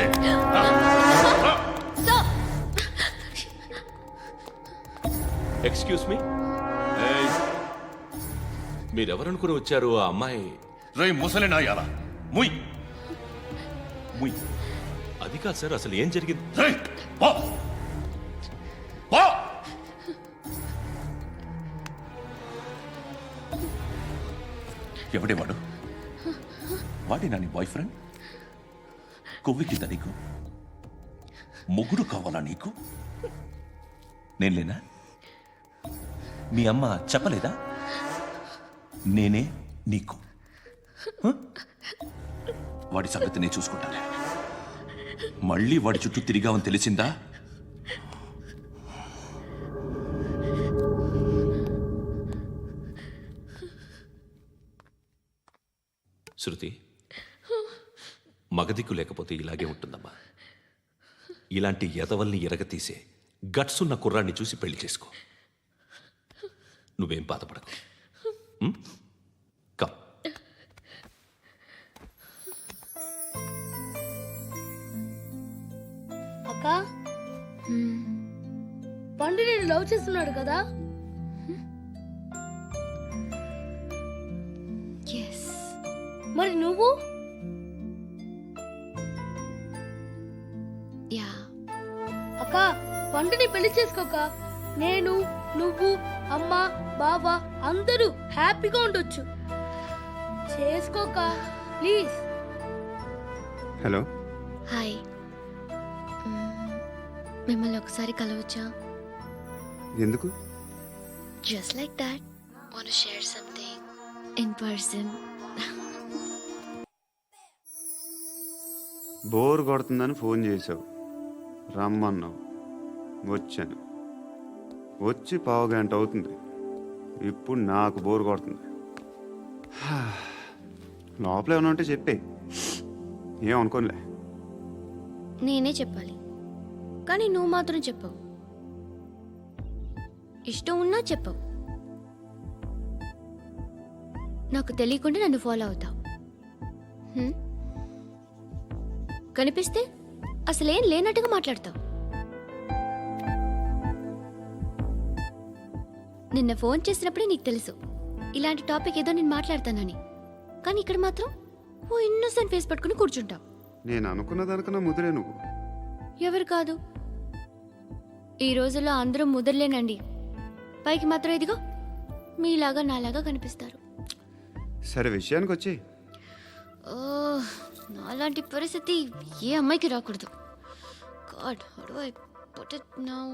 చెప్పాలి. Excuse me, మీరెవరనుకుని వచ్చారు? ఆ అమ్మాయి రేయ్ ముసలి నాయాల ముయ్ ముయ్. అది కాదు సార్, అసలు ఏం జరిగింది? రేయ్ పో పో. ఎవడే వాడు? వాడేనా నీ బాయ్ ఫ్రెండ్? కొవ్వికింద నీకు మొగుడు కావాలా నీకు? నేను లేనా? మీ అమ్మ చెప్పలేదా నేనే నీకు? వాడి సంగతి నేను చూసుకుంటానే. మళ్ళీ వాడి చుట్టూ తిరిగావని తెలిసిందా? శృతి, మగదిక్కు లేకపోతే ఇలాగే ఉంటుందమ్మా. ఇలాంటి ఎదవల్ని ఎరగతీసే గట్స్ ఉన్న కుర్రాన్ని చూసి పెళ్లి చేసుకో. నువ్వేం బాధపడకు. కమ్. అక్క, పండు నేను లవ్ చేస్తున్నాడు కదా? మరి నువ్వు? అక్క, పండుని పెళ్లి చేసుకోక నేను, నువ్వు, అమ్మ, బావ అందరూ హ్యాపీగా ఉండొచ్చు. చేసుకోక ప్లీజ్. హలో. హాయ్. మిమ్మల్ని ఒకసారి కలవచ్చా? ఎందుకు? Just like that. Want to share something in person. Bore కొడుతుందని ఫోన్ చేసావు, రమ్మన్నావు, వచ్చాను. వచ్చి పావు గంట అవుతుంది. ఇప్పుడు నాకు బోర్ కొడుతుంది. లోపల ఏమైనా ఉంటే చెప్పే, ఏమనుకోనిలే. నేనే చెప్పాలి, కానీ నువ్వు మాత్రం చెప్పవు. ఇష్టం ఉన్నా చెప్పవు. నాకు తెలియకుండా నన్ను ఫాలో అవుతావు. కనిపిస్తే అసలేం లేనట్టుగా మాట్లాడతావు. నిన్న ఫోన్ చేసినప్పుడే నీకు తెలుసు ఇలాంటి టాపిక్ ఏదో నేను మాట్లాడతానని. కానీ ఇక్కడ మాత్రం ఓ ఇన్నోసెంట్ ఫేస్ పట్టుకుని కూర్చుంటావు. నేను అనుకున్న దానికన్నా ముదిరే నువ్వు. ఎవరు కాదు, ఈ రోజుల్లో అందరూ ముదరలేనండి. పైకి మాత్రం ఇదిగో మీలాగా నాలాగా కనిపిస్తారు. సరే విషయానికి వచ్చి. నాలాంటి పరిస్థితి ఏ అమ్మాయికి రాకూడదు. God, how do I put it now?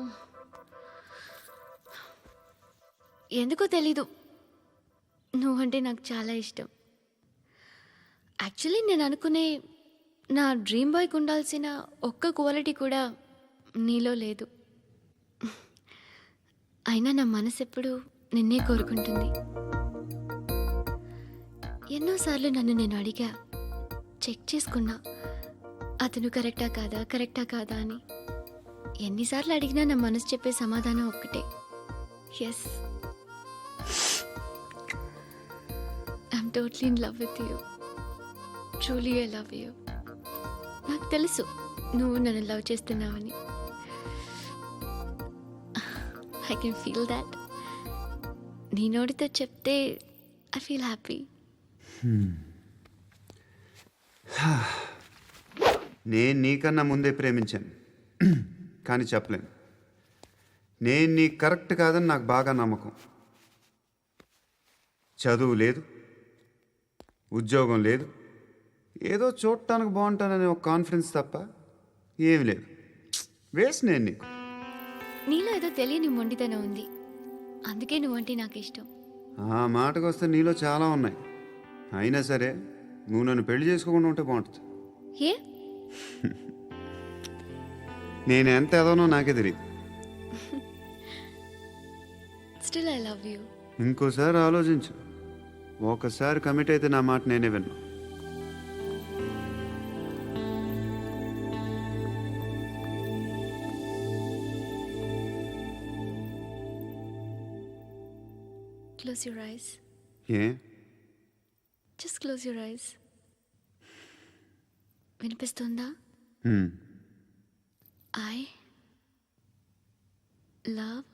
ఎందుకో తెలీదు, నువ్వంటే నాకు చాలా ఇష్టం. యాక్చువల్లీ నేను అనుకునే నా డ్రీమ్ బాయ్కి ఉండాల్సిన ఒక్క క్వాలిటీ కూడా నీలో లేదు. అయినా నా మనసు ఎప్పుడు నిన్నే కోరుకుంటుంది. ఎన్నోసార్లు నన్ను నేను అడిగా, చెక్ చేసుకున్నా అతను కరెక్టా కాదా అని. ఎన్నిసార్లు అడిగినా నా మనసు చెప్పే సమాధానం ఒక్కటే, yes, I'm totally in love with you. Truly I love you. నాకు తెలుసు నువ్వు నన్ను లవ్ చేస్తున్నావని. I can feel that. నీ నోటితో చెప్తే ఐ ఫీల్ హ్యాపీ. నేను నీకన్నా ముందే ప్రేమించాను, కానీ చెప్పలేను. నేను నీకు కరెక్ట్ కాదని నాకు బాగా నమ్మకం. చదువు లేదు, ఉద్యోగం లేదు, ఏదో చూడటానికి బాగుంటాననే ఒక కాన్ఫిడెన్స్ తప్ప ఏమి లేదు. వేస్ట్ నేను నీకు. నీలో ఏదో తెలియని మొండితనం ఉంది, అందుకే నువ్వంటే నాకు ఇష్టం. ఆ మాటకు వస్తే నీలో చాలా ఉన్నాయి. అయినా సరే నువ్వు నన్ను పెళ్లి చేసుకోకుండా ఉంటే బాగుంటుంది. ఏ? నేను ఎంత ఎదవనో నాకే తెలియదు. Still I love you. ఇంకోసారి ఆలోచించు. ఒకసారి కమిట్ అయితే నా మాట నేనే విన్నా. Close your eyes. A? Just close your eyes. వినిపిస్తుందా? ఐ లవ్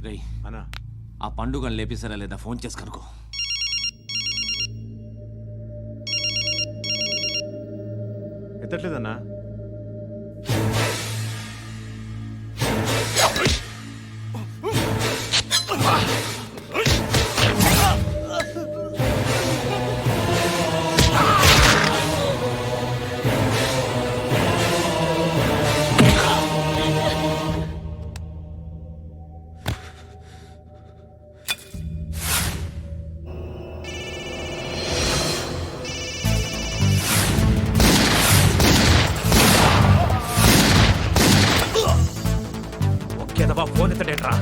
రేయ్ అన్నా ఆ పండుగను లేపేసారా లేదా ఫోన్ చేసి కనుకో. ఎత్తట్లేదన్నా. ఒకేదవా ఫోన్ ఎత్తడేట్రా.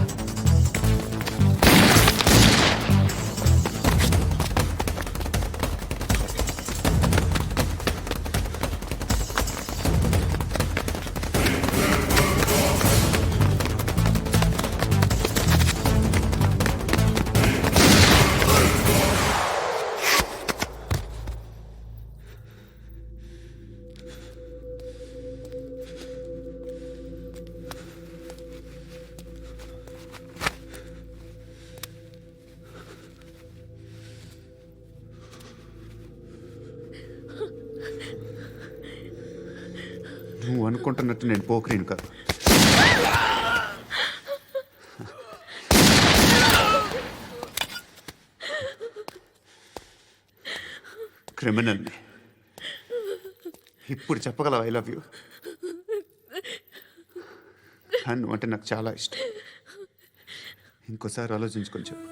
నువ్వు అనుకుంటున్నట్టు నేను పోకరీను కదా. క్రిమినల్ని. ఇప్పుడు చెప్పగలవు ఐ లవ్ యూ. నువ్వు అంటే నాకు చాలా ఇష్టం. ఇంకోసారి ఆలోచించుకొని చెప్పు.